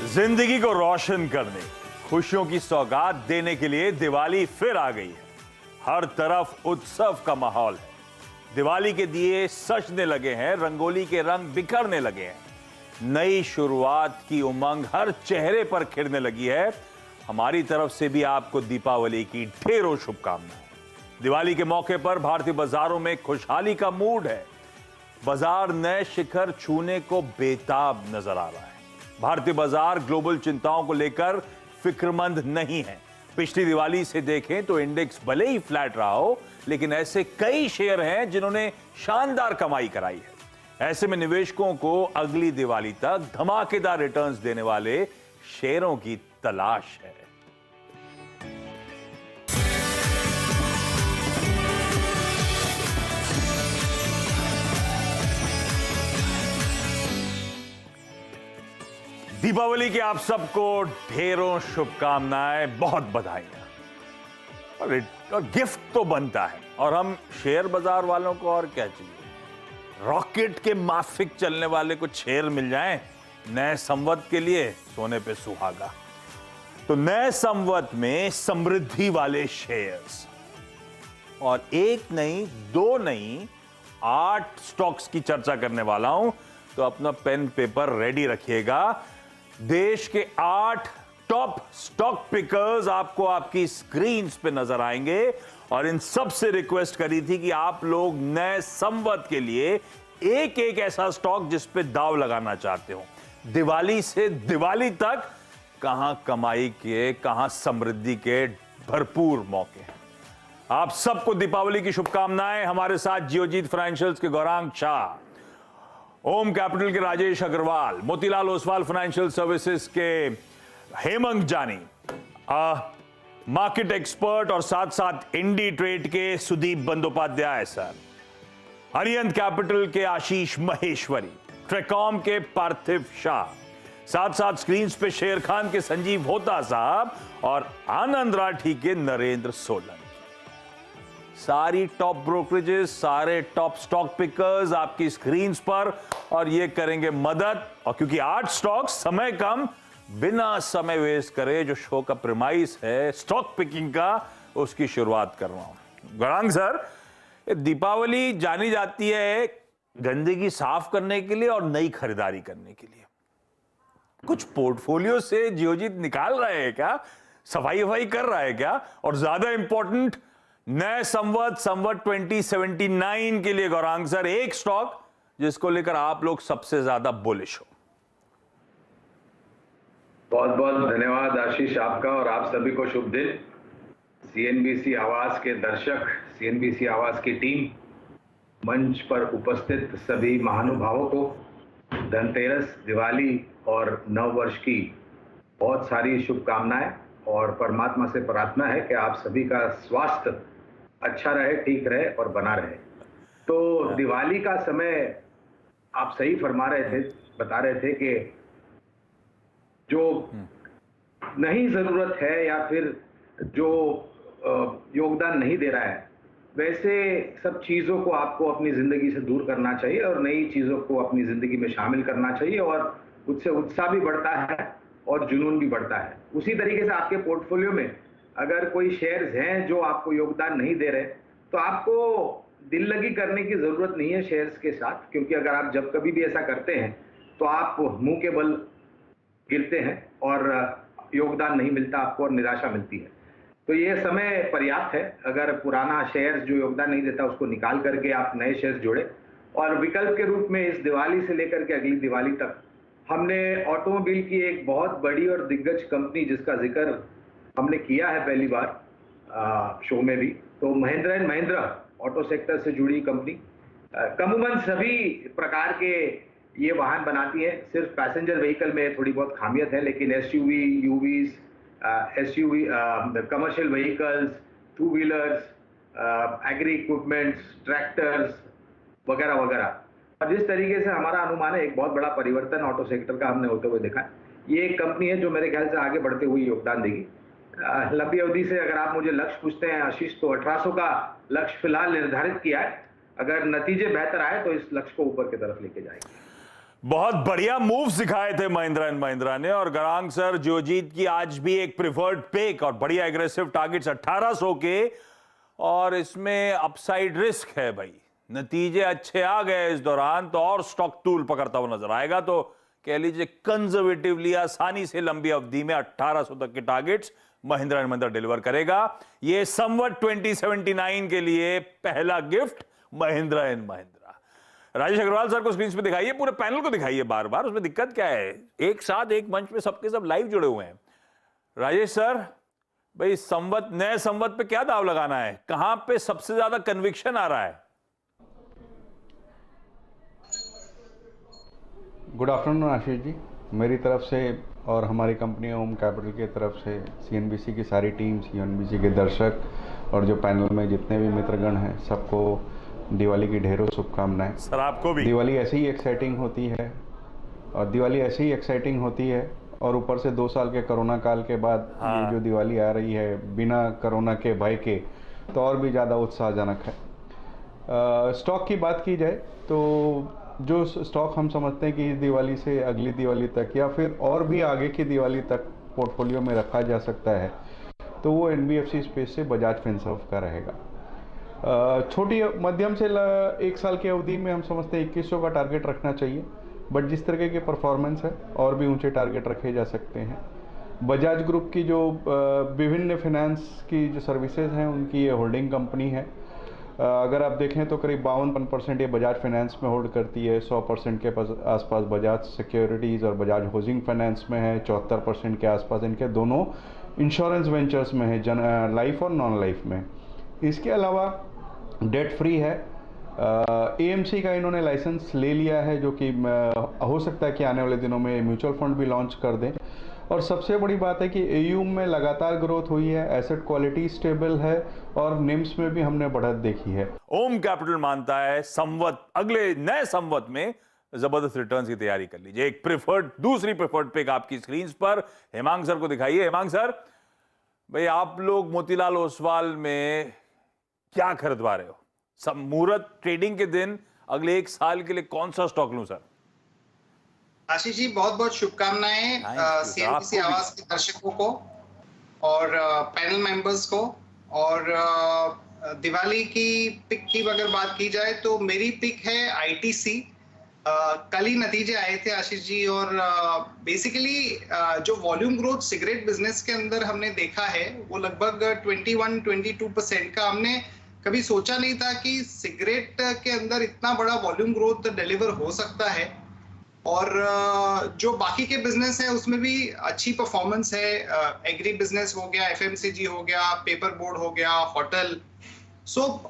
जिंदगी को रोशन करने, खुशियों की सौगात देने के लिए दिवाली फिर आ गई है। हर तरफ उत्सव का माहौल है। दिवाली के दिए सजने लगे हैं, रंगोली के रंग बिखरने लगे हैं। नई शुरुआत की उमंग हर चेहरे पर खिलने लगी है। हमारी तरफ से भी आपको दीपावली की ढेरों शुभकामनाएं। दिवाली के मौके पर भारतीय बाजारों में खुशहाली का मूड है। बाजार नए शिखर छूने को बेताब नजर आ रहा है। भारतीय बाजार ग्लोबल चिंताओं को लेकर फिक्रमंद नहीं है। पिछली दिवाली से देखें तो इंडेक्स भले ही फ्लैट रहा हो, लेकिन ऐसे कई शेयर हैं जिन्होंने शानदार कमाई कराई है। ऐसे में निवेशकों को अगली दिवाली तक धमाकेदार रिटर्न्स देने वाले शेयरों की तलाश है। दीपावली की आप सबको ढेरों शुभकामनाएं, बहुत बधाइयां। और गिफ्ट तो बनता है, और हम शेयर बाजार वालों को और क्या चाहिए। रॉकेट के माफिक चलने वाले को शेयर मिल जाएं नए संवत के लिए, सोने पे सुहागा। तो नए संवत में समृद्धि वाले शेयर्स, और एक नहीं, दो नहीं, 8 स्टॉक्स की चर्चा करने वाला हूं। तो अपना पेन पेपर रेडी रखिएगा। देश के 8 टॉप स्टॉक पिकर्स आपको आपकी स्क्रीन्स पे नजर आएंगे, और इन सब से रिक्वेस्ट करी थी कि आप लोग नए संवत के लिए एक एक ऐसा स्टॉक जिस पे दाव लगाना चाहते हो। दिवाली से दिवाली तक कहां कमाई के, कहां समृद्धि के भरपूर मौके हैं। आप सबको दीपावली की शुभकामनाएं। हमारे साथ जियोजीत फाइनेंशियल्स के गौरांग शाह, ओम कैपिटल के राजेश अग्रवाल, मोतीलाल ओसवाल फाइनेंशियल सर्विसेज के हेमंत जानी, मार्केट एक्सपर्ट और साथ साथ इंडी ट्रेड के सुदीप बंदोपाध्याय सर, अरिहंत कैपिटल के आशीष महेश्वरी, ट्रेकॉम के पार्थिव शाह, साथ साथ स्क्रीन पे शेर खान के संजीव होता साहब, और आनंद राठी के नरेंद्र सोलन। सारी टॉप ब्रोकरेजेस, सारे टॉप स्टॉक पिकर्स आपकी स्क्रीन्स पर, और ये करेंगे मदद। और क्योंकि 8 स्टॉक, समय कम, बिना समय वेस्ट करे जो शो का प्रेमाइस है स्टॉक पिकिंग का, उसकी शुरुआत कर रहा हूं। गौरांग सर, दीपावली जानी जाती है गंदगी साफ करने के लिए और नई खरीदारी करने के लिए। कुछ पोर्टफोलियो से जियोजीत निकाल रहे हैं क्या, सफाई वफाई कर रहा है क्या? और ज्यादा इंपॉर्टेंट, नए संवत 2079 के लिए गौरांग सर, एक स्टॉक जिसको लेकर आप लोग सबसे ज्यादा बुलिश हो। बहुत बहुत धन्यवाद आशीष आपका, और आप सभी को शुभ दिन। सीएनबीसी आवाज के दर्शक, सीएनबीसी आवाज की टीम, मंच पर उपस्थित सभी महानुभावों को धनतेरस, दिवाली और नव वर्ष की बहुत सारी शुभकामनाएं, और परमात्मा से प्रार्थना है कि आप सभी का स्वास्थ्य अच्छा रहे, ठीक रहे और बना रहे। तो दिवाली का समय आप सही फरमा रहे थे, बता रहे थे कि जो नहीं जरूरत है या फिर जो योगदान नहीं दे रहा है, वैसे सब चीजों को आपको अपनी जिंदगी से दूर करना चाहिए और नई चीजों को अपनी जिंदगी में शामिल करना चाहिए, और उससे उत्साह भी बढ़ता है और जुनून भी बढ़ता है। उसी तरीके से आपके पोर्टफोलियो में अगर कोई शेयर्स हैं जो आपको योगदान नहीं दे रहे, तो आपको दिल लगी करने की जरूरत नहीं है शेयर्स के साथ, क्योंकि अगर आप जब कभी भी ऐसा करते हैं तो आप मुंह के बल गिरते हैं और योगदान नहीं मिलता आपको, और निराशा मिलती है। तो ये समय पर्याप्त है। अगर पुराना शेयर्स जो योगदान नहीं देता उसको निकाल करके आप नए शेयर्स जोड़े, और विकल्प के रूप में इस दिवाली से लेकर के अगली दिवाली तक हमने ऑटोमोबाइल की एक बहुत बड़ी और दिग्गज कंपनी जिसका जिक्र हमने किया है पहली बार शो में भी, तो Mahindra and Mahindra auto sector से जुड़ी कंपनी अमूमन सभी प्रकार के ये वाहन बनाती है। सिर्फ पैसेंजर व्हीकल में थोड़ी बहुत खामियत है, लेकिन SUV, UVs, SUV, commercial vehicles, 2 wheelers, agri equipments, tractors वगैरह वगैरह। और जिस तरीके से हमारा अनुमान है, एक बहुत बड़ा परिवर्तन ऑटो सेक्टर का हमने होते हुए देखा है। ये एक कंपनी है जो मेरे ख्याल से आगे बढ़ते हुए योगदान देगी। लंबी अवधि से अगर आप मुझे लक्ष्य पूछते हैं आशीष, तो 1800 का लक्ष्य फिलहाल निर्धारित किया है। अगर नतीजे बेहतर आए तो इस लक्ष्य को ऊपर की तरफ लेके जाएंगे। बहुत बढ़िया मूव्स दिखाए थे महिंद्रा एंड महिंद्रा ने, और गरांग सर जोजीत की आज भी एक प्रिफर्ड पिक और बढ़िया एग्रेसिव टारगेट्स 1800 के, और इसमें अपसाइड रिस्क है भाई। नतीजे अच्छे आ गए इस दौरान तो और स्टॉक टूल पकड़ता हुआ नजर आएगा, तो कह लीजिए कंजर्वेटिवली आसानी से लंबी अवधि में 1800 तक के targets Mahindra and Mahindra deliver करेगा। ये संवत 2079 के लिए पहला gift Mahindra and Mahindra. Rajesh Agarwal sir को स्क्रीन पे दिखाइए, पूरे पैनल को दिखाइए बार बार, उसमें दिक्कत क्या है? एक साथ एक मंच पे सबके सब लाइव जुड़े हुए हैं। राजेश सर भाई, संवत नए संवत पे क्या दाव लगाना है? कहां पे सबसे ज्यादा कन्विक्शन आ रहा है? गुड आफ्टरनून आशीष जी, मेरी तरफ से और हमारी कंपनी ओम कैपिटल की तरफ से सीएनबीसी की सारी टीम, सीएनबीसी के दर्शक और जो पैनल में जितने भी मित्रगण हैं, सबको दिवाली की ढेरों शुभकामनाएं। सर आपको भी। दिवाली ऐसे ही एक्साइटिंग होती है, और दिवाली ऐसे ही एक्साइटिंग होती है, और ऊपर से 2 साल के कोरोना काल के बाद ये जो दिवाली आ रही है बिना कोरोना के भय के, तो और भी ज़्यादा उत्साहजनक है। स्टॉक की बात की जाए तो जो स्टॉक हम समझते हैं कि इस दिवाली से अगली दिवाली तक या फिर और भी आगे की दिवाली तक पोर्टफोलियो में रखा जा सकता है, तो वो एनबीएफसी स्पेस से बजाज फिनसर्व का रहेगा। छोटी मध्यम से 1 साल की अवधि में हम समझते हैं 2100 का टारगेट रखना चाहिए, बट जिस तरह के परफॉर्मेंस है और भी ऊंचे टारगेट रखे जा सकते हैं। बजाज ग्रुप की जो विभिन्न फाइनेंस की जो सर्विसेज हैं, उनकी ये होल्डिंग कंपनी है। अगर आप देखें तो करीब 52% ये बजाज फाइनेंस में होल्ड करती है, 100% के आसपास बजाज सिक्योरिटीज़ और बजाज हाउसिंग फाइनेंस में है, 74% के आसपास इनके दोनों इंश्योरेंस वेंचर्स में है, लाइफ और नॉन लाइफ में। इसके अलावा डेट फ्री है। एएमसी का इन्होंने लाइसेंस ले लिया है, जो कि हो सकता है कि आने वाले दिनों में म्यूचुअल फंड भी लॉन्च कर दें। और सबसे बड़ी बात है कि एयूएम में लगातार ग्रोथ हुई है, एसेट क्वालिटी स्टेबल है, और निम्स में भी हमने बढ़त देखी है। ओम कैपिटल मानता है संवत, अगले नए संवत में जबरदस्त रिटर्न्स की तैयारी कर लीजिए। एक दूसरी प्रिफर्ड पिक आपकी स्क्रीन पर, हेमांग सर को दिखाइए। हेमांग सर भाई, आप लोग मोतीलाल ओसवाल में क्या खरीदवा रहे हो? मुहूर्त ट्रेडिंग के दिन अगले 1 साल के लिए कौन सा स्टॉक लूं सर? आशीष जी, बहुत बहुत शुभकामनाएं सीएनबीसी आवाज के दर्शकों को और पैनल मेंबर्स को। और दिवाली की पिक की अगर बात की जाए तो मेरी पिक है आईटीसी। कल ही नतीजे आए थे आशीष जी, और बेसिकली जो वॉल्यूम ग्रोथ सिगरेट बिजनेस के अंदर हमने देखा है वो लगभग 21-22% का। हमने कभी सोचा नहीं था कि सिगरेट के अंदर इतना बड़ा वॉल्यूम ग्रोथ डिलीवर हो सकता है। और जो बाकी के बिजनेस है उसमें भी अच्छी परफॉर्मेंस है। एग्री बिजनेस हो गया, एफएमसीजी हो गया, पेपर बोर्ड हो गया, होटल।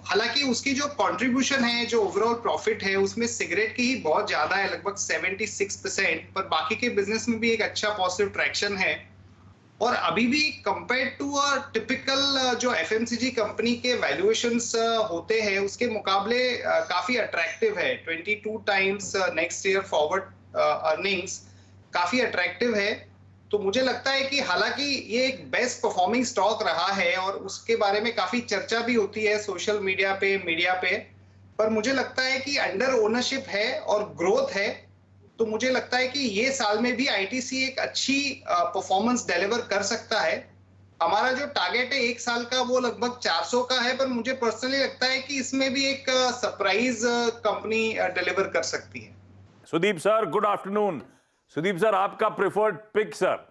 हालांकि उसकी जो कंट्रीब्यूशन है, जो ओवरऑल प्रॉफिट है, उसमें सिगरेट की ही बहुत ज्यादा है, लगभग 76%, पर बाकी के बिजनेस में भी एक अच्छा पॉजिटिव ट्रैक्शन है। और अभी भी कंपेयर टू अ टिपिकल जो एफएमसीजी कंपनी के वैल्यूएशंस होते हैं उसके मुकाबले काफी अट्रैक्टिव है। 22 times next year forward earnings काफी अट्रैक्टिव है। तो मुझे लगता है कि हालांकि ये एक बेस्ट परफॉर्मिंग स्टॉक रहा है और उसके बारे में काफी चर्चा भी होती है सोशल मीडिया पे, मीडिया पे, पर मुझे लगता है कि अंडर ओनरशिप है और ग्रोथ है। तो मुझे लगता है कि ये साल में भी आईटीसी एक अच्छी परफॉर्मेंस डिलीवर कर सकता है। हमारा जो टारगेट है 1 साल का वो लगभग 400 का है, पर मुझे पर्सनली लगता है कि इसमें भी एक सरप्राइज कंपनी डिलीवर कर सकती है। Sudeep sir, good afternoon. Sudeep sir, आपका preferred pick sir.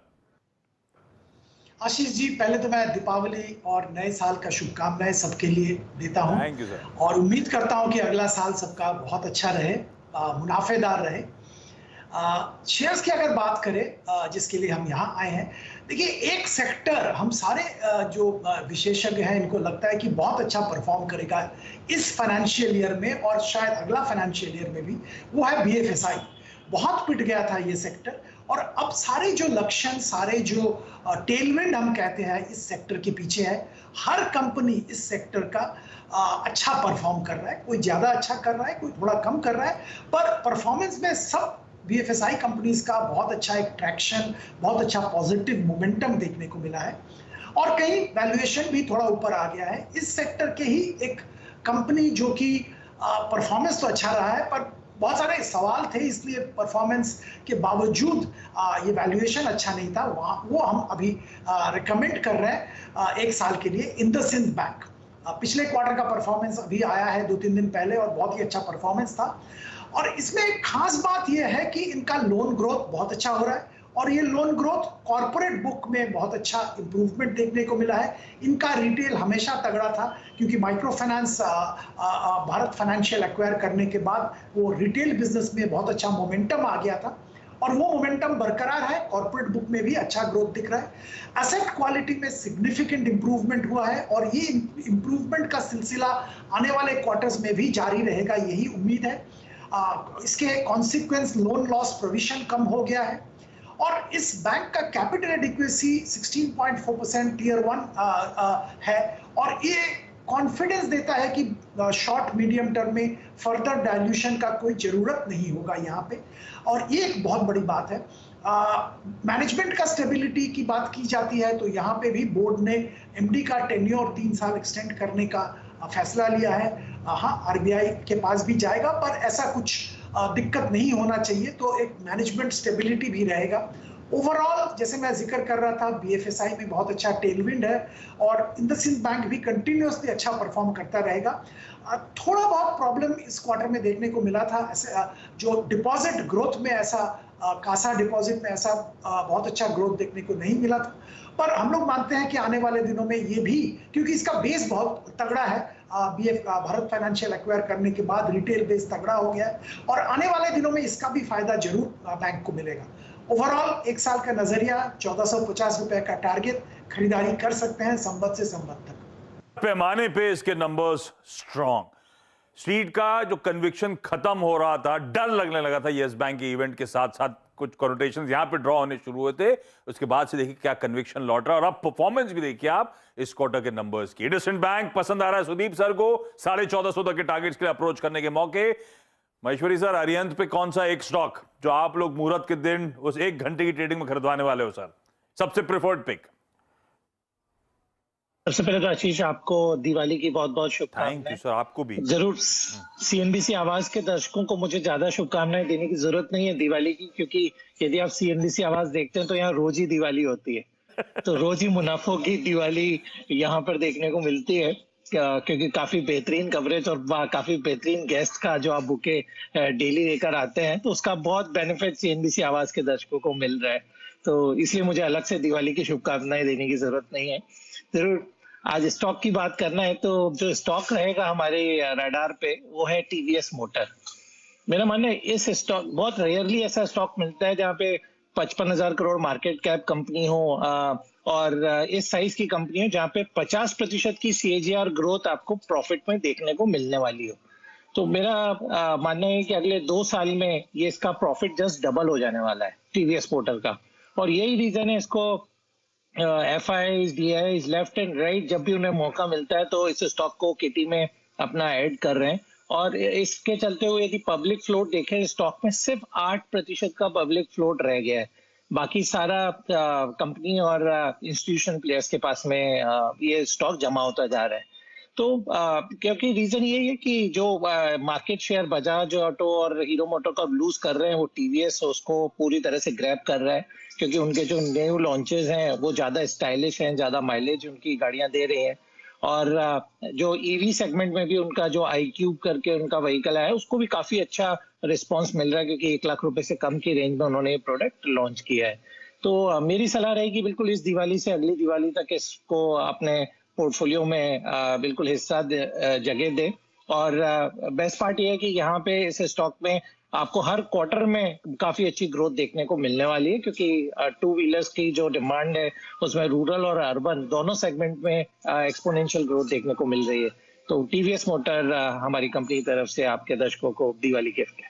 Ashish ji, पहले तो मैं दीपावली और नए साल का शुभकामनाएं सबके लिए देता हूं। Thank you sir. और उम्मीद करता हूं कि अगला साल सबका बहुत अच्छा रहे, मुनाफेदार रहे। शेयर्स की अगर बात करें जिसके लिए हम यहाँ आए हैं, देखिए एक सेक्टर हम सारे जो विशेषज्ञ हैं इनको लगता है कि बहुत अच्छा परफॉर्म करेगा इस फाइनेंशियल ईयर में और शायद अगला फाइनेंशियल ईयर में भी, वो है बीएफएसआई। बहुत पिट गया था ये सेक्टर, और अब सारे जो लक्षण, सारे जो टेलविंड हम कहते हैं इस सेक्टर के पीछे है। हर कंपनी इस सेक्टर का अच्छा परफॉर्म कर रहा है, कोई ज्यादा अच्छा कर रहा है, कोई थोड़ा कम कर रहा है, पर परफॉर्मेंस में सब बीएफएसआई कंपनीज का बहुत अच्छा एक ट्रैक्शन, बहुत अच्छा पॉजिटिव मोमेंटम देखने को मिला है। और कहीं वैल्यूएशन भी थोड़ा ऊपर आ गया है। इस सेक्टर के ही एक कंपनी जो कि परफॉर्मेंस तो अच्छा रहा है, पर बहुत सारे सवाल थे, इसलिए परफॉर्मेंस के बावजूद ये वैल्यूएशन अच्छा नहीं था। वो हम अभी रिकमेंड कर रहे हैं 1 साल के लिए इंडसइंड बैंक। पिछले क्वार्टर का परफॉर्मेंस अभी आया है 2-3 दिन पहले और बहुत ही अच्छा परफॉर्मेंस था। और इसमें एक खास बात यह है कि इनका लोन ग्रोथ बहुत अच्छा हो रहा है और ये लोन ग्रोथ कॉर्पोरेट बुक में बहुत अच्छा इंप्रूवमेंट देखने को मिला है। इनका रिटेल हमेशा तगड़ा था क्योंकि micro finance Bharat financial acquire करने के बाद वो रिटेल बिजनेस में बहुत अच्छा मोमेंटम आ गया था और वो मोमेंटम बरकरार है। कॉर्पोरेट बुक में भी अच्छा ग्रोथ दिख रहा है। एसेट क्वालिटी में सिग्निफिकेंट इंप्रूवमेंट हुआ है और ये इंप्रूवमेंट का सिलसिला आने वाले क्वार्टर्स में भी जारी रहेगा, यही उम्मीद है। इसके कॉन्सिक्वेंस लोन लॉस प्रोविजन कम हो गया है और इस बैंक का कैपिटल एडिक्वेसी 16.4% टियर 1 है और ये कॉन्फिडेंस देता है कि शॉर्ट मीडियम टर्म में फर्दर डाइल्यूशन का कोई जरूरत नहीं होगा यहाँ पे और ये एक बहुत बड़ी बात है। मैनेजमेंट का स्टेबिलिटी की बात की जाती है तो यहाँ पे भी बोर्ड ने एमडी का टेन्योर 3 साल एक्सटेंड करने का फैसला लिया है। हाँ, आरबीआई के पास भी जाएगा पर ऐसा कुछ दिक्कत नहीं होना चाहिए, तो एक मैनेजमेंट स्टेबिलिटी भी रहेगा। ओवरऑल जैसे मैं जिक्र कर रहा था, बीएफएसआई में बहुत अच्छा टेलविंड है और इंडसइंड बैंक भी कंटिन्यूअसली अच्छा परफॉर्म करता रहेगा। थोड़ा बहुत प्रॉब्लम इस क्वार्टर में देखने को मिला था, ऐसे जो डिपॉजिट ग्रोथ में ऐसा कासा डिपॉजिट में ऐसा बहुत अच्छा ग्रोथ देखने को नहीं मिला था, पर हम लोग मानते हैं कि आने वाले दिनों में ये भी, क्योंकि इसका बेस बहुत तगड़ा है, बीएफ भारत फाइनेंशियल एक्वायर करने के बाद रिटेल बेस तगड़ा हो गया है और आने वाले दिनों में इसका भी फायदा जरूर बैंक को मिलेगा। ओवरऑल 1 साल का नजरिया 1450 रुपए का टारगेट, खरीदारी कर सकते हैं संबत से संबत तक। पैमाने पे इसके नंबर्स स्ट्रॉन्ग, स्ट्रीट का जो कन्विक्शन खत्म हो रहा था, डर लगने लगा था यस बैंक के इवेंट के साथ साथ कुछ कोनोटेशंस यहां पे ड्रॉ होने शुरू हुए थे, उसके बाद से देखिए क्या कन्विक्शन लौट रहा है और अब परफॉर्मेंस भी देखिए आप इस क्वार्टर के नंबर्स की। इंडसइंड बैंक पसंद आ रहा है सुदीप सर को 1450 तक के टारगेट्स के लिए अप्रोच करने के मौके। महेश्वरी सर, अरिहंत पे कौन सा एक स्टॉक जो आप लोग मुहूर्त के दिन उस 1 घंटे की ट्रेडिंग में खरीदवाने वाले हो सर, सबसे प्रेफर्ड पिक? सबसे पहले तो आशीष आपको दिवाली की बहुत बहुत शुभकामनाएं। थैंक यू सर, आपको भी। जरूर सीएनबीसी आवाज के दर्शकों को मुझे ज्यादा शुभकामनाएं देने की जरूरत नहीं है दिवाली की, क्योंकि यदि आप सीएनबीसी आवाज देखते हैं तो यहाँ रोज ही दिवाली होती है तो रोज ही मुनाफों की दिवाली यहाँ पर देखने को मिलती है, क्योंकि काफी बेहतरीन कवरेज और काफी बेहतरीन गेस्ट का जो आप बुके डेली लेकर आते हैं तो उसका बहुत बेनिफिट सीएनबीसी आवाज के दर्शकों को मिल रहा है, तो इसलिए मुझे अलग से दिवाली की शुभकामनाएं देने की जरूरत नहीं है। जरूर आज स्टॉक की बात करना है तो जो स्टॉक रहेगा हमारे रडार पे वो है टीवीएस मोटर। मेरा मानना है इस स्टॉक, बहुत रेयरली ऐसा स्टॉक मिलता है जहाँ पे 55,000 करोड़ मार्केट कैप कंपनी हो और इस साइज की कंपनी हो जहाँ पे 50% की CAGR ग्रोथ आपको प्रॉफिट में देखने को मिलने वाली हो। तो मेरा मानना है कि अगले 2 साल में ये इसका प्रॉफिट जस्ट डबल हो जाने वाला है टीवीएस मोटर का, और यही रीजन है इसको FIIs, DIIs left and right जब भी उन्हें मौका मिलता है तो इस स्टॉक को किटी में अपना ऐड कर रहे हैं। और इसके चलते हुए यदि पब्लिक फ्लोट देखें स्टॉक में सिर्फ 8% का पब्लिक फ्लोट रह गया है, बाकी सारा कंपनी और इंस्टीट्यूशन प्लेयर्स के पास में ये स्टॉक जमा होता जा रहा है। तो क्योंकि रीजन ये है कि जो मार्केट शेयर बजाज ऑटो और हीरो मोटर का लूज कर रहे हैं वो टीवीएस उसको पूरी तरह से ग्रैब कर रहा है, क्योंकि उनके जो न्यू लॉन्चेस हैं वो ज्यादा स्टाइलिश हैं, ज्यादा माइलेज उनकी गाड़ियां दे रही हैं और जो ईवी सेगमेंट में भी उनका जो iQube करके उनका व्हीकल है उसको भी काफी अच्छा रिस्पांस मिल रहा है, क्योंकि 1 लाख रुपए से कम की रेंज में उन्होंने ये प्रोडक्ट लॉन्च किया है। तो मेरी सलाह रहेगी बिल्कुल इस दिवाली से अगली दिवाली तक इसको अपने पोर्टफोलियो में बिल्कुल हिस्सा जगह दे। और बेस्ट पार्ट ये है कि यहाँ पे इस स्टॉक में आपको हर क्वार्टर में काफी अच्छी ग्रोथ देखने को मिलने वाली है, क्योंकि 2 व्हीलर्स की जो डिमांड है उसमें रूरल और अर्बन दोनों सेगमेंट में एक्सपोनेंशियल ग्रोथ देखने को मिल रही है। तो टीवीएस मोटर हमारी कंपनी की तरफ से आपके दर्शकों को दिवाली गिफ्ट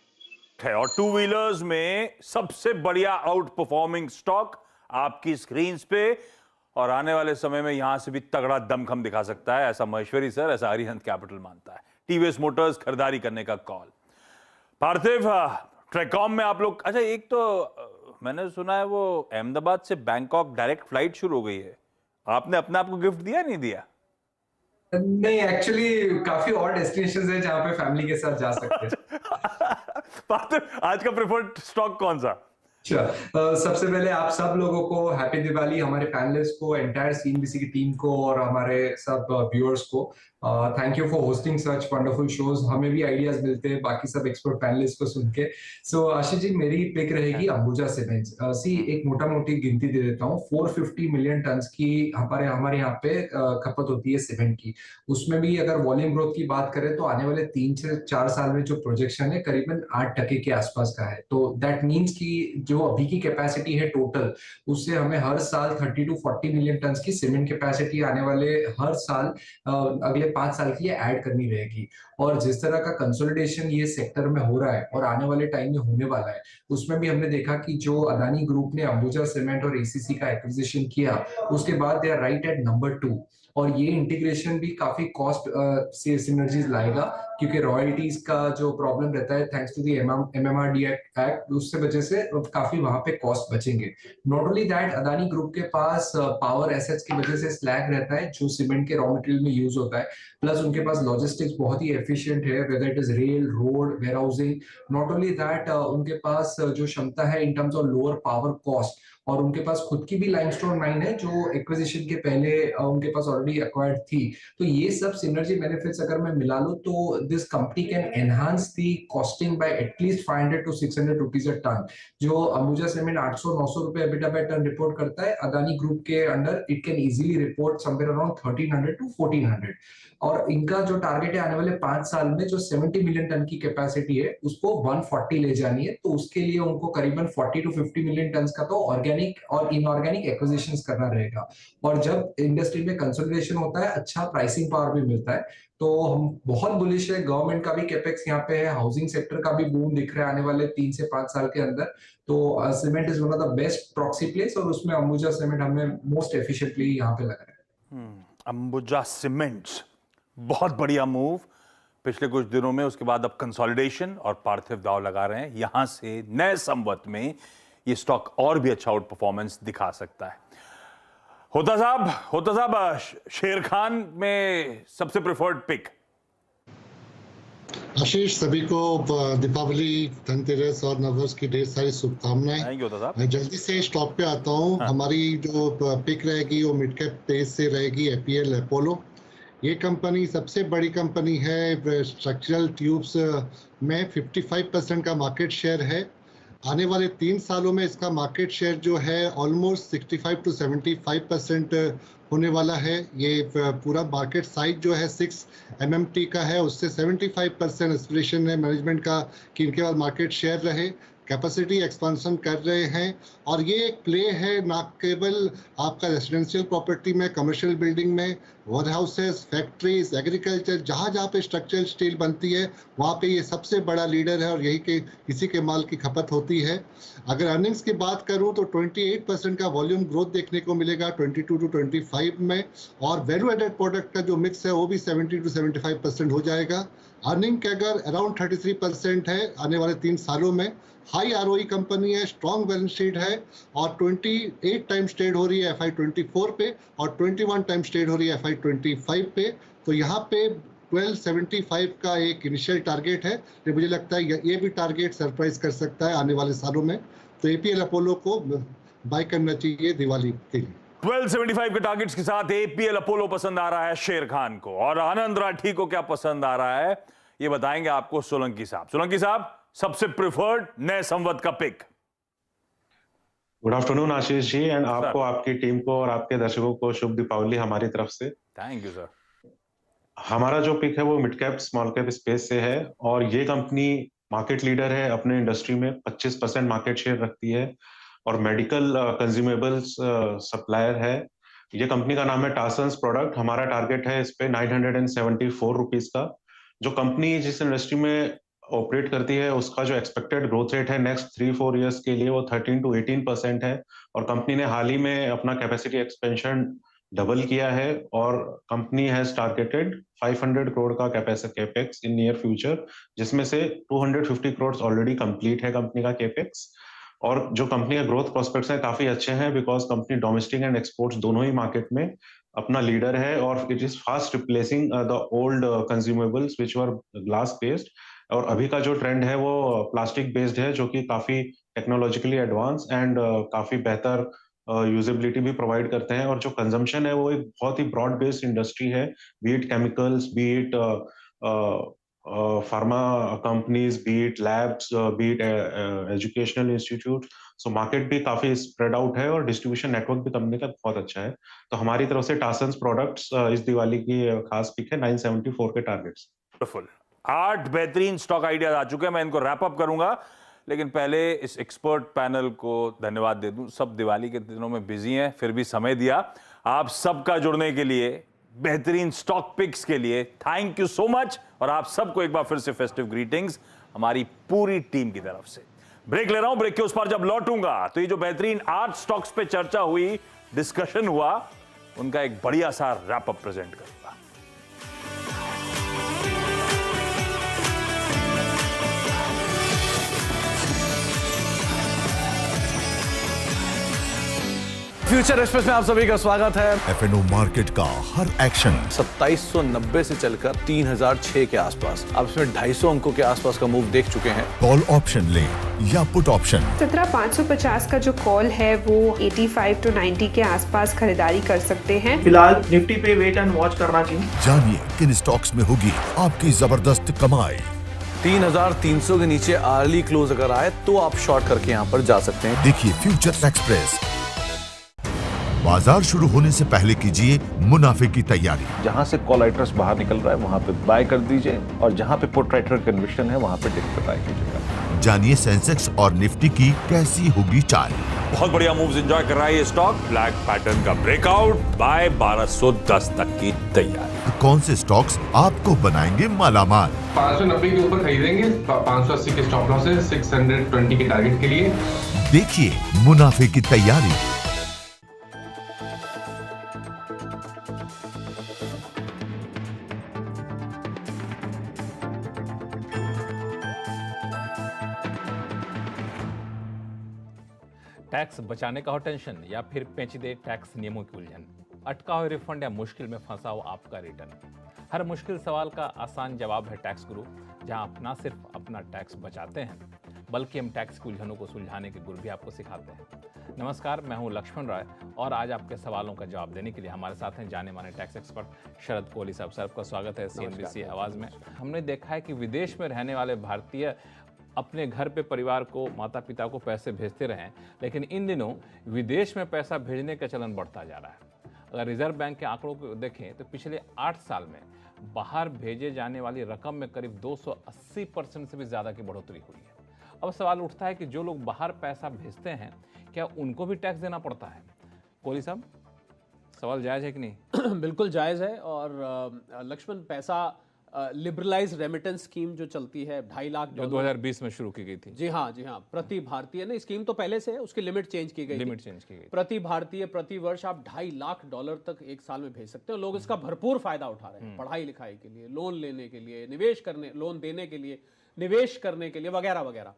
है। और 2 व्हीलर्स में सबसे बढ़िया आउट परफॉर्मिंग स्टॉक आपकी स्क्रीन पे और आने वाले समय में यहां से भी तगड़ा दमखम दिखा सकता है, ऐसा महेश्वरी सर, ऐसा अरिहंत कैपिटल मानता है। टीवीएस मोटर्स खरीदारी करने का कॉल। पार्थिव, ट्रैकॉम में आप लोग, अच्छा एक तो मैंने सुना है वो अहमदाबाद से बैंकॉक डायरेक्ट फ्लाइट शुरू हो गई है, आपने अपने आप को गिफ्ट दिया नहीं दिया? नहीं, एक्चुअली काफी और डेस्टिनेशंस है जहाँ पे फैमिली के साथ जा सकते हैं। पार्थ, आज का प्रेफर्ड स्टॉक कौन सा? अच्छा, सबसे पहले आप सब लोगों को हैप्पी दिवाली, हमारे पैनलिस्ट को, एंटायर सीएनबीसी की टीम को और हमारे सब व्यूअर्स को thank you for hosting such wonderful shows. हमें भी आइडियाज मिलते हैं बाकी सब एक्सपर्ट पैनलिस्ट को सुन के। सो आशीष जी, मेरी पिक रहेगी अंबुजा सीमेंट्स। सी एक मोटा मोटी गिनती दे देता हूँ, 450 मिलियन टन की हमारे यहाँ पे खपत होती है सीमेंट की। उसमें भी अगर वॉल्यूम ग्रोथ की बात करें तो आने वाले 3 से 4 साल में जो प्रोजेक्शन है करीबन 8% के आसपास का है। तो दैट मीन्स कि जो अभी की कैपेसिटी है टोटल, उससे हमें हर साल 30 to 40 मिलियन टन की सीमेंट कैपेसिटी आने वाले हर साल अगले 5 साल के लिए ऐड करनी रहेगी। और जिस तरह का कंसोलिडेशन ये सेक्टर में हो रहा है और आने वाले टाइम में होने वाला है, उसमें भी हमने देखा कि जो अदानी ग्रुप ने अंबुजा सीमेंट और एसीसी का एक्विजिशन किया, उसके बाद they are right at number 2। और ये इंटीग्रेशन भी काफी कॉस्ट से सिनर्जीज लाएगा, क्योंकि रॉयल्टीज का जो प्रॉब्लम रहता है thanks to the MMRD act, उससे वजह से काफी वहां पे कॉस्ट बचेंगे। Not only that, Adani group के पास पावर एसेट्स की वजह से स्लैग रहता है जो सीमेंट के रॉ मटेरियल में यूज होता है, प्लस उनके पास लॉजिस्टिक्स बहुत ही एफिशिएंट है, whether it is rail, road, warehousing. Not only that, उनके पास जो क्षमता है in terms of lower power cost, और उनके पास खुद की भी लाइमस्टोन माइन है जो एक्विजिशन के पहले उनके पास ऑलरेडी एक्वायर्ड थी। तो ये सब सिनर्जी बेनिफिट्स अगर मैं मिला लूं तो this company can enhance the costing by at least 500 to 600 rupees a ton. जो अंबुजा सीमेंट 800-900 रुपए एबिटा बाय टन रिपोर्ट करता है, अदानी ग्रुप के under it can easily report somewhere around 1300 to 1400। और इनका जो टारगेट है आने वाले 5 साल में, जो 70 मिलियन टन की कैपेसिटी है उसको 140 ले जानी है। तो उसके लिए उनको करीबन 40 to 50 मिलियन टन का तो ऑर्गेनिक और इनऑर्गेनिक एक्विजिशंस करना रहेगा। और जब इंडस्ट्री में कंसोलिडेशन होता है, अच्छा प्राइसिंग पावर भी मिलता है। तो हम बहुत बुलिश है, गवर्नमेंट का भी कैपेक्स यहाँ पे है, हाउसिंग सेक्टर का भी बूम दिख रहा है आने वाले 3 से 5 साल के अंदर। तो cement is one of the best proxy place, और उसमें अंबुजा सीमेंट हमें मोस्ट एफिशिएंटली यहाँ पे लग रहा है। अंबुजा सीमेंट्स, बहुत बढ़िया मूव पिछले कुछ दिनों में। उसके बाद अब कंसोलिडेशन और पार्थिव दाव लगा रहे हैं। यहां से नए संवत में ये स्टॉक और भी अच्छा आउट परफॉर्मेंस दिखा सकता है। होता साहब, शेर खान में सबसे प्रेफर्ड पिक। आशीष, सभी को दीपावली, धनतेरस और नववर्ष की ढेर सारी शुभकामनाएं। थैंक यू होता साहब। मैं जल्दी से स्टॉक पे आता हूँ। हमारी जो पिक रहेगी वो मिड कैप पेस से रहेगी, एपीएल अपोलो। ये कंपनी सबसे बड़ी कंपनी है, स्ट्रक्चरल ट्यूब्स में 55% का मार्केट शेयर है। आने वाले 3 सालों में इसका मार्केट शेयर जो है ऑलमोस्ट 65 to 75% होने वाला है। ये पूरा मार्केट साइज जो है 6 MMT का है, उससे 75% एस्पिरेशन है मैनेजमेंट का कि इनके पास मार्केट शेयर रहे। कैपेसिटी एक्सपेंशन कर रहे हैं, और ये एक प्ले है ना केवल आपका रेजिडेंशियल प्रॉपर्टी में, कमर्शियल बिल्डिंग में, वेयर हाउसेस, फैक्ट्रीज, एग्रीकल्चर, जहाँ जहाँ पे स्ट्रक्चरल स्टील बनती है वहाँ पे ये सबसे बड़ा लीडर है, और यही के इसी के माल की खपत होती है। अगर अर्निंग्स की बात करूँ तो 28% का वॉल्यूम ग्रोथ देखने को मिलेगा 22 to 25 में, और वैल्यू एडेड प्रोडक्ट का जो मिक्स है वो भी 70 to 75% हो जाएगा। अर्निंग कैगर अराउंड 33% है आने वाले 3 सालों में। हाई आरओई कंपनी है, स्ट्रॉन्ग बैलेंस शीट है, और 28 टाइम्स ट्रेड हो रही है FY24 पे, और 21 टाइम्स ट्रेड हो रही है FY25 पे। तो यहाँ पे 1275 का एक इनिशियल टारगेट है, जो मुझे लगता है ये भी टारगेट सरप्राइज कर सकता है आने वाले सालों में। तो एपीएल अपोलो को बाय करना चाहिए दिवाली के लिए। 1275 के टारगेट्स के साथ एपीएल अपोलो पसंद आ रहा है शेर खान को, और आनंद राठी को क्या पसंद आ रहा है ये बताएंगे आपको सोलंकी साहब। सोलंकी साहब, सबसे प्रिफर्ड नए संवत का pick. Good afternoon Ashish ji, and आपको, आपकी टीम को और आपके दर्शकों को शुभ दीपावली हमारी तरफ से। Thank you sir. हमारा जो पिक है वो mid cap small cap space से है, और ये कंपनी मार्केट लीडर है अपने इंडस्ट्री में, 25% मार्केट शेयर रखती है, और मेडिकल कंज्यूमेबल्स सप्लायर है। ये कंपनी का नाम है टासन्स प्रोडक्ट। हमारा टारगेट है इस पे 974 रुपीज का। जो कंपनी जिस इंडस्ट्री में ऑपरेट करती है उसका जो एक्सपेक्टेड ग्रोथ रेट है नेक्स्ट 3-4 इयर्स के लिए वो 13 to 18% है, और कंपनी ने हाल ही में अपना कैपेसिटी एक्सपेंशन डबल किया है, और कंपनी हैज टारगेटेड 500 करोड़ का कैपेक्स इन नियर फ्यूचर, जिसमें से 250 करोड़ ऑलरेडी कंप्लीट है कंपनी का कैपेक्स। और जो कंपनी का ग्रोथ प्रोस्पेक्ट्स हैं काफी अच्छे हैं, because company domestic and exports दोनों ही मार्केट में अपना लीडर है और it is fast replacing the old consumables which were glass based. और अभी का जो ट्रेंड है वो प्लास्टिक बेस्ड है, जो कि काफी टेक्नोलॉजिकली एडवांस एंड काफी बेहतर यूजेबिलिटी भी प्रोवाइड करते हैं। और जो कंजम्पशन है वो एक बहुत ही ब्रॉड बेस्ड इंडस्ट्री है, B it chemicals, B it pharma companies, B it labs, B it educational institute. So market भी काफी स्प्रेड आउट है और डिस्ट्रीब्यूशन नेटवर्क भी कंपनी का बहुत अच्छा है। तो हमारी तरफ से टासन्स प्रोडक्ट्स इस दिवाली की खास पिक है 974 के टारगेट्स। 8 बेहतरीन स्टॉक आइडियाज आ चुके हैं, मैं इनको रैप अप करूंगा, लेकिन पहले इस एक्सपर्ट पैनल को धन्यवाद दे दूं। सब दिवाली के दिनों में बिजी हैं, फिर भी समय दिया आप सबका जुड़ने के लिए, बेहतरीन स्टॉक पिक्स के लिए थैंक यू सो मच। और आप सबको एक बार फिर से फेस्टिव ग्रीटिंग्स हमारी पूरी टीम की तरफ से। ब्रेक ले रहा हूं, ब्रेक के उस पर जब लौटूंगा तो ये जो बेहतरीन 8 स्टॉक्स पे चर्चा हुई, डिस्कशन हुआ, उनका एक बढ़िया सा रैप अप प्रेजेंट करूंगा। फ्यूचर एक्सप्रेस में आप सभी का स्वागत है। एफएनओ मार्केट का हर एक्शन 2790 से चलकर 3006 के आसपास, अब इसमें 250 अंकों के आसपास का मूव देख चुके हैं। कॉल ऑप्शन ले या पुट ऑप्शन, 17550 का जो कॉल है वो 85 to 90 के आसपास खरीदारी कर सकते हैं। फिलहाल निफ्टी पे वेट एंड वॉच करना चाहिए। जानिए किन स्टॉक्स में होगी आपकी जबरदस्त कमाई। 3300 के नीचे अर्ली क्लोज अगर आए तो आप शॉर्ट करके यहाँ पर जा सकते हैं। देखिए फ्यूचर एक्सप्रेस। बाजार शुरू होने से पहले कीजिए मुनाफे की तैयारी। जहां से कॉल राइटर्स बाहर निकल रहा है वहां पे बाय कर दीजिए, और जहां पे पुट राइटर कन्विक्शन है वहां पे डिप बाय कीजिएगा। जानिए सेंसेक्स और निफ्टी की कैसी होगी चाल। बहुत बढ़िया मूव्स एंजॉय कर रहा है ये स्टॉक। ब्लैक पैटर्न का ब्रेकआउट, बाय 1210 तक की तैयारी। कौन से स्टॉक्स आपको बनाएंगे मालामाल? 590 के ऊपर खरीदेंगे, 580 के स्टॉप लॉस है, 620 के टारगेट के लिए। देखिए मुनाफे की तैयारी। टैक्स बचाने का हो टेंशन, या फिर पेचीदे टैक्स नियमों की उलझन, अटका हुआ रिफंड या मुश्किल में फंसा हो आपका रिटर्न। हर मुश्किल सवाल का आसान जवाब है टैक्स गुरु, जहां आप न सिर्फ अपना टैक्स बचाते हैं बल्कि हम टैक्स की उलझनों को सुलझाने के गुर भी आपको सिखाते हैं। नमस्कार, मैं हूं लक्ष्मण राय और आज आपके सवालों का जवाब देने के लिए हमारे साथ हैं जाने माने टैक्स एक्सपर्ट शरद कोहली साहब। सर, आपका स्वागत है CNBC आवाज में। हमने देखा है कि विदेश में रहने वाले भारतीय अपने घर पे परिवार को, माता पिता को पैसे भेजते रहें, लेकिन इन दिनों विदेश में पैसा भेजने का चलन बढ़ता जा रहा है। अगर रिजर्व बैंक के आंकड़ों को देखें तो पिछले 8 साल में बाहर भेजे जाने वाली रकम में करीब 280% से भी ज़्यादा की बढ़ोतरी हुई है। अब सवाल उठता है कि जो लोग बाहर पैसा भेजते हैं क्या उनको भी टैक्स देना पड़ता है? कोहली साहब, सवाल जायज़ है कि नहीं? बिल्कुल जायज़ है। और लक्ष्मण, पैसा लिबरलाइज रेमिटेंस स्कीम जो चलती है 2.5 लाख जो 2020 में शुरू की गई थी। जी हाँ, प्रति भारतीय, नहीं स्कीम तो पहले से है, उसकी लिमिट चेंज की गई। प्रति भारतीय प्रति वर्ष आप $2.5 लाख तक एक साल में भेज सकते हो। लोग इसका भरपूर फायदा उठा रहे हैं, पढ़ाई लिखाई के लिए, लोन लेने के लिए, निवेश करने, लोन देने के लिए, निवेश करने के लिए, वगैरह वगैरह।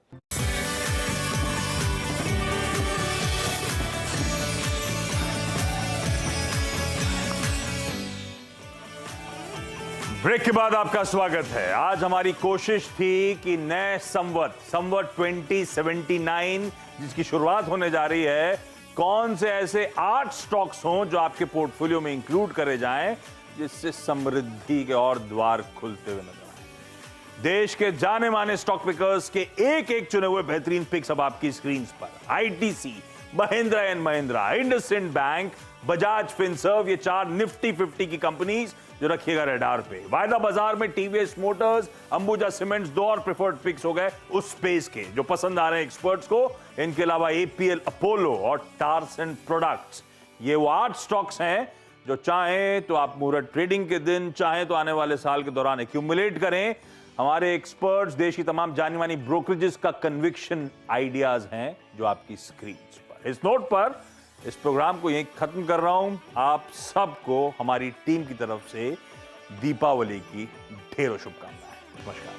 ब्रेक के बाद आपका स्वागत है। आज हमारी कोशिश थी कि नए संवत 2079 जिसकी शुरुआत होने जा रही है, कौन से ऐसे 8 स्टॉक्स हों जो आपके पोर्टफोलियो में इंक्लूड करे जाएं, जिससे समृद्धि के और द्वार खुलते हुए नजर आए। देश के जाने माने स्टॉक पिकर्स के एक एक चुने हुए बेहतरीन पिक्स अब आपकी स्क्रीन पर। ITC, Mahindra and Mahindra, IndusInd bank, Bajaj Finserv, ये 4 निफ्टी 50 की कंपनीज जो रखिएगा रडार पे। वायदा बाजार में टीवीएस मोटर्स, अंबुजा सीमेंट्स 2 और प्रेफर्ड पिक्स हो गए उस स्पेस के जो पसंद आ रहे हैं एक्सपर्ट्स को। इनके अलावा APL, अपोलो और टार्सन प्रोडक्ट्स, ये वो 8 स्टॉक्स हैं जो चाहें तो आप मुहूर्त ट्रेडिंग के दिन, चाहें तो आने वाले साल के दौरान एक्यूमुलेट करें। हमारे एक्सपर्ट्स, देश की तमाम जानी मानी ब्रोकरेजेस का कन्विक्शन आइडियाज हैं जो आपकी स्क्रीन पर। इस नोट पर इस प्रोग्राम को यहीं खत्म कर रहा हूं। आप सबको हमारी टीम की तरफ से दीपावली की ढेरों शुभकामनाएं। नमस्कार।